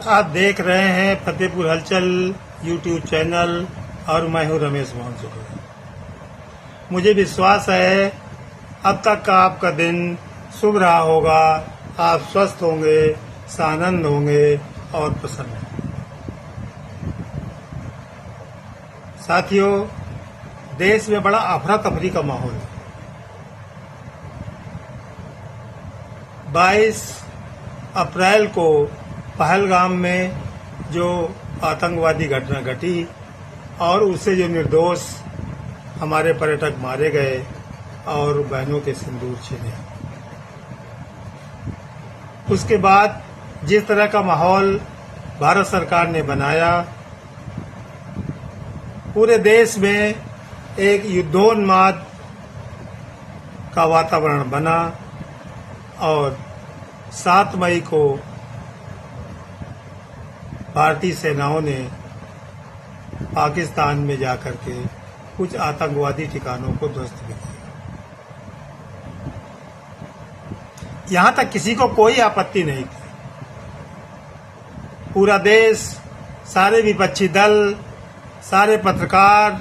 आप देख रहे हैं फतेहपुर हलचल यूट्यूब चैनल और मैं हूं रमेश मोहन सुखोई। मुझे विश्वास है अब तक का आपका दिन शुभ रहा होगा। आप स्वस्थ होंगे, सानंद होंगे और प्रसन्न होंगे। साथियों, देश में बड़ा अफरा तफरी का माहौल है। 22 अप्रैल को पहलगाम में जो आतंकवादी घटना घटी और उससे जो निर्दोष हमारे पर्यटक मारे गए और बहनों के सिंदूर छिने, उसके बाद जिस तरह का माहौल भारत सरकार ने बनाया, पूरे देश में एक युद्धोन्माद का वातावरण बना और 7 मई को भारतीय सेनाओं ने पाकिस्तान में जाकर के कुछ आतंकवादी ठिकानों को ध्वस्त भी किया। यहां तक किसी को कोई आपत्ति नहीं थी। पूरा देश, सारे विपक्षी दल, सारे पत्रकार,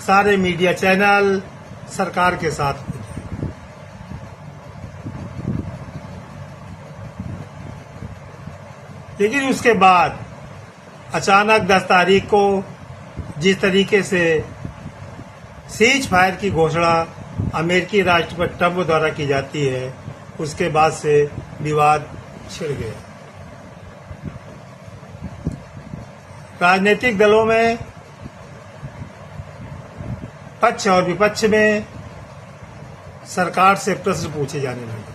सारे मीडिया चैनल सरकार के साथ थे। लेकिन उसके बाद अचानक 10 तारीख को जिस तरीके से सीज फायर की घोषणा अमेरिकी राष्ट्रपति ट्रंप द्वारा की जाती है, उसके बाद से विवाद छिड़ गया। राजनीतिक दलों में पक्ष और विपक्ष में सरकार से प्रश्न पूछे जाने लगे।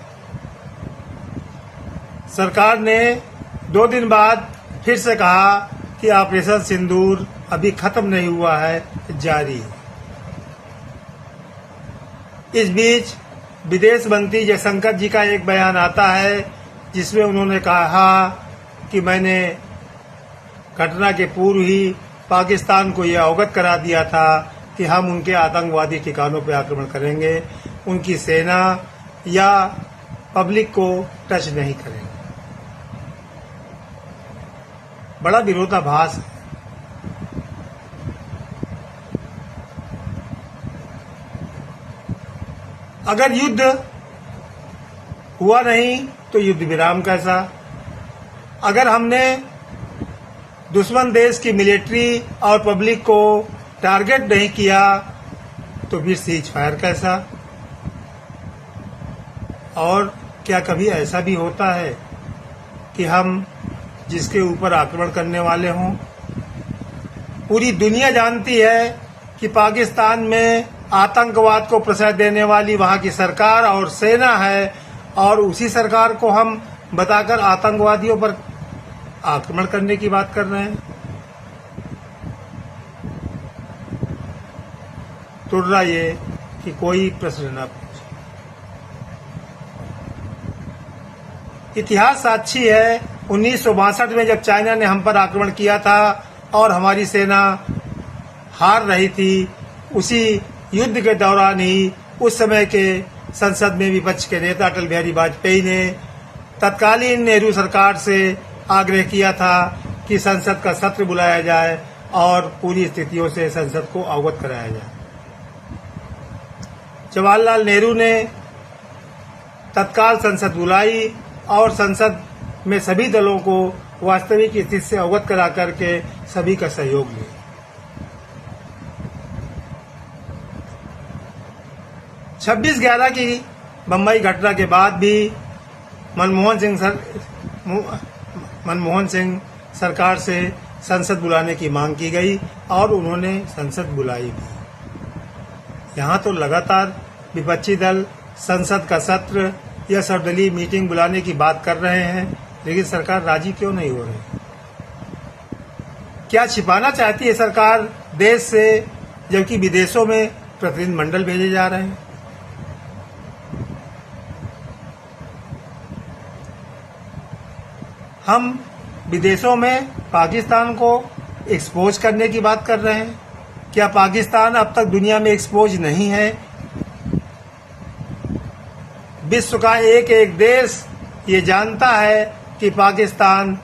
सरकार ने 2 दिन बाद फिर से कहा कि ऑपरेशन सिंदूर अभी खत्म नहीं हुआ है, जारी है। इस बीच विदेश मंत्री जयशंकर जी का एक बयान आता है जिसमें उन्होंने कहा कि मैंने घटना के पूर्व ही पाकिस्तान को यह अवगत करा दिया था कि हम उनके आतंकवादी ठिकानों पर आक्रमण करेंगे, उनकी सेना या पब्लिक को टच नहीं करेंगे। बड़ा विरोधाभास है। अगर युद्ध हुआ नहीं तो युद्ध विराम कैसा? अगर हमने दुश्मन देश की मिलिट्री और पब्लिक को टारगेट नहीं किया तो फिर सीज फायर कैसा? और क्या कभी ऐसा भी होता है कि हम जिसके ऊपर आक्रमण करने वाले हों? पूरी दुनिया जानती है कि पाकिस्तान में आतंकवाद को प्रश्रय देने वाली वहां की सरकार और सेना है, और उसी सरकार को हम बताकर आतंकवादियों पर आक्रमण करने की बात कर रहे हैं। तुर्रा ये कि कोई प्रश्न न पूछे। इतिहास साक्षी है, 1962 में जब चाइना ने हम पर आक्रमण किया था और हमारी सेना हार रही थी, उसी युद्ध के दौरान ही उस समय के संसद में विपक्ष के नेता अटल बिहारी वाजपेयी ने तत्कालीन नेहरू सरकार से आग्रह किया था कि संसद का सत्र बुलाया जाए और पूरी स्थितियों से संसद को अवगत कराया जाए। जवाहरलाल नेहरू ने तत्काल संसद बुलाई और संसद में सभी दलों को वास्तविक स्थिति से अवगत करा करके सभी का सहयोग लिया। 26/11 की बम्बई घटना के बाद भी मनमोहन सिंह सरकार से संसद बुलाने की मांग की गई और उन्होंने संसद बुलाई भी। यहाँ तो लगातार विपक्षी दल संसद का सत्र या सर्वदलीय मीटिंग बुलाने की बात कर रहे हैं, लेकिन सरकार राजी क्यों नहीं हो रही? क्या छिपाना चाहती है सरकार देश से, जबकि विदेशों में प्रतिनिधिमंडल भेजे जा रहे हैं? हम विदेशों में पाकिस्तान को एक्सपोज करने की बात कर रहे हैं। क्या पाकिस्तान अब तक दुनिया में एक्सपोज नहीं है? विश्व का एक एक देश ये जानता है कि पाकिस्तान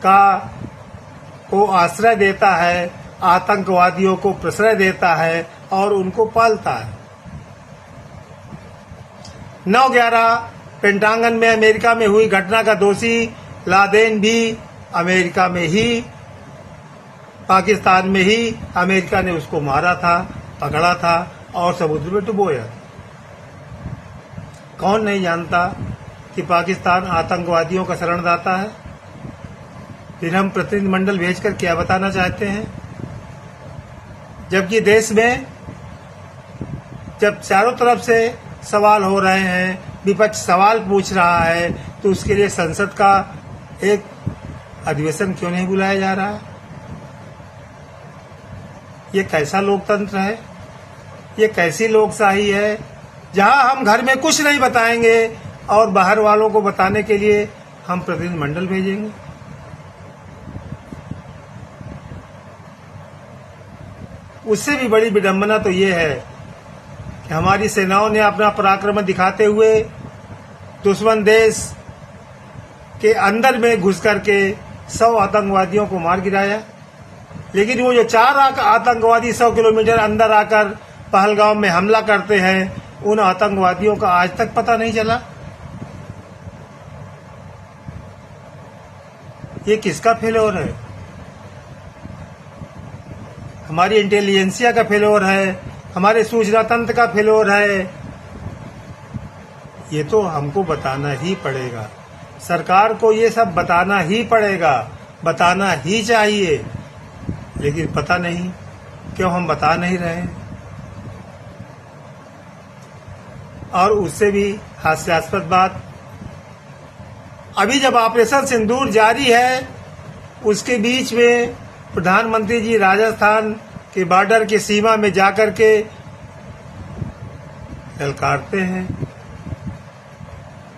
को आश्रय देता है, आतंकवादियों को प्रश्रय देता है और उनको पालता है। 9/11 पेंटागन में अमेरिका में हुई घटना का दोषी लादेन भी अमेरिका में ही, पाकिस्तान में ही अमेरिका ने उसको मारा था, पकड़ा था और समुद्र में डुबोया। कौन नहीं जानता कि पाकिस्तान आतंकवादियों का शरणदाता है? फिर हम प्रतिनिधिमंडल भेजकर क्या बताना चाहते हैं? जबकि देश में जब चारों तरफ से सवाल हो रहे हैं, विपक्ष सवाल पूछ रहा है, तो उसके लिए संसद का एक अधिवेशन क्यों नहीं बुलाया जा रहा? ये कैसा लोकतंत्र है? ये कैसी लोकशाही है जहां हम घर में कुछ नहीं बताएंगे और बाहर वालों को बताने के लिए हम प्रतिनिधिमंडल भेजेंगे? उससे भी बड़ी विडंबना तो ये है कि हमारी सेनाओं ने अपना पराक्रम दिखाते हुए दुश्मन देश के अंदर में घुस करके 100 आतंकवादियों को मार गिराया। लेकिन वो जो 4 आतंकवादी 100 किलोमीटर अंदर आकर पहलगाम में हमला करते हैं, उन आतंकवादियों का आज तक पता नहीं चला। ये किसका फेल्योर है? हमारी इंटेलिजेंसिया का फेल्योर है, हमारे सूचना तंत्र का फेल्योर है। ये तो हमको बताना ही पड़ेगा, सरकार को ये सब बताना ही पड़ेगा, बताना ही चाहिए। लेकिन पता नहीं क्यों हम बता नहीं रहे। और उससे भी हास्यास्पद बात, अभी जब ऑपरेशन सिंदूर जारी है, उसके बीच में प्रधानमंत्री जी राजस्थान के बॉर्डर की सीमा में जाकर के ललकारते हैं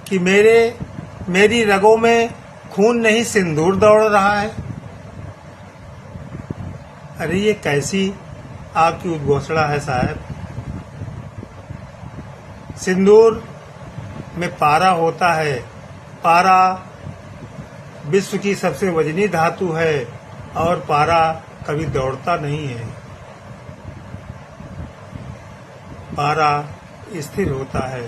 कि मेरी रगों में खून नहीं सिंदूर दौड़ रहा है। अरे ये कैसी आपकी उद्घोषणा है साहब? सिंदूर में पारा होता है, पारा विश्व की सबसे वजनी धातु है और पारा कभी दौड़ता नहीं है, पारा स्थिर होता है।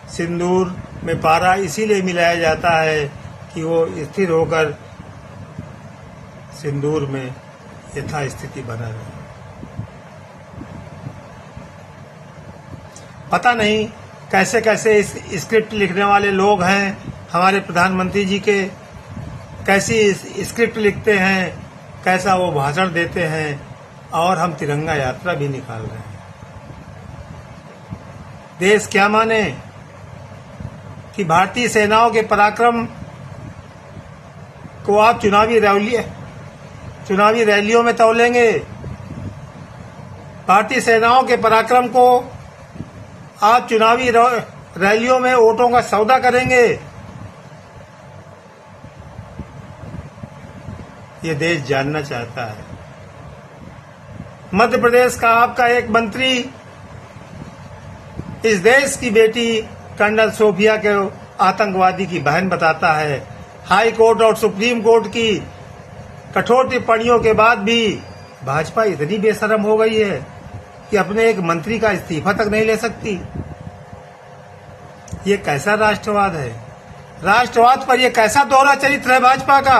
सिंदूर में पारा इसीलिए मिलाया जाता है कि वो स्थिर होकर सिंदूर में यथास्थिति बना रहे। पता नहीं कैसे कैसे इस स्क्रिप्ट लिखने वाले लोग हैं हमारे प्रधानमंत्री जी के, कैसी स्क्रिप्ट लिखते हैं, कैसा वो भाषण देते हैं और हम तिरंगा यात्रा भी निकाल रहे हैं। देश क्या माने कि भारतीय सेनाओं के पराक्रम को आप चुनावी रैलियों में तौलेंगे? भारतीय सेनाओं के पराक्रम को आप चुनावी रैलियों में वोटों का सौदा करेंगे? ये देश जानना चाहता है। मध्य प्रदेश का आपका एक मंत्री इस देश की बेटी कर्नल सोफिया के आतंकवादी की बहन बताता है। हाई कोर्ट और सुप्रीम कोर्ट की कठोर टिप्पणियों के बाद भी भाजपा इतनी बेशर्म हो गई है कि अपने एक मंत्री का इस्तीफा तक नहीं ले सकती। ये कैसा राष्ट्रवाद है? राष्ट्रवाद पर यह कैसा दोहरा चरित्र है भाजपा का?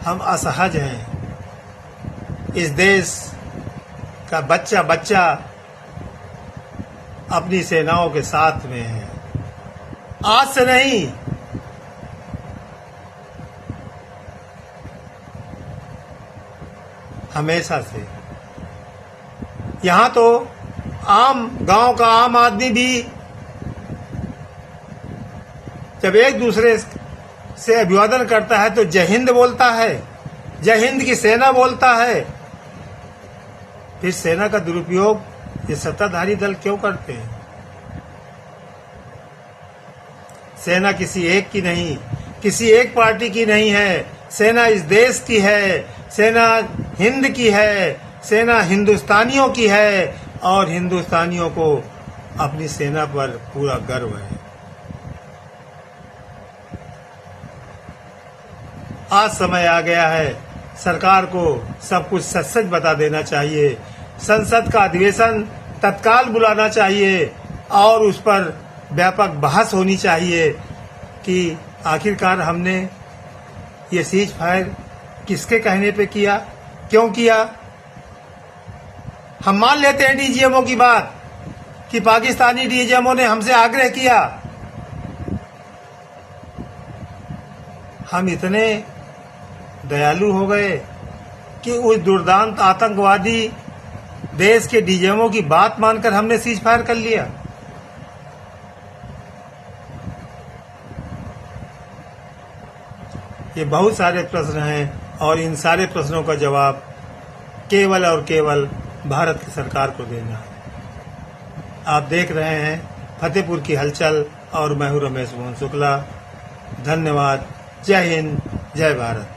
हम असहज हैं। इस देश का बच्चा बच्चा अपनी सेनाओं के साथ में है। आज से नहीं, हमेशा से। यहां तो आम गांव का आम आदमी भी जब एक दूसरे से अभिवादन करता है तो जय हिंद बोलता है, जय हिंद की सेना बोलता है। फिर सेना का दुरुपयोग ये सत्ताधारी दल क्यों करते हैं? सेना किसी एक की नहीं, किसी एक पार्टी की नहीं है। सेना इस देश की है, सेना हिंद की है, सेना हिंदुस्तानियों की है और हिंदुस्तानियों को अपनी सेना पर पूरा गर्व है। आज समय आ गया है, सरकार को सब कुछ सच सच बता देना चाहिए। संसद का अधिवेशन तत्काल बुलाना चाहिए और उस पर व्यापक बहस होनी चाहिए कि आखिरकार हमने ये सीज फायर किसके कहने पे किया, क्यों किया। हम मान लेते हैं डीजीएमओ की बात कि पाकिस्तानी डीजीएमओ ने हमसे आग्रह किया। हम इतने दयालु हो गए कि उस दुर्दांत आतंकवादी देश के डीजीएमओ की बात मानकर हमने सीज फायर कर लिया। ये बहुत सारे प्रश्न हैं और इन सारे प्रश्नों का जवाब केवल और केवल भारत की सरकार को देना है। आप देख रहे हैं फतेहपुर की हलचल और मैं हूं रमेश मोहन शुक्ला। धन्यवाद। जय हिंद, जय भारत।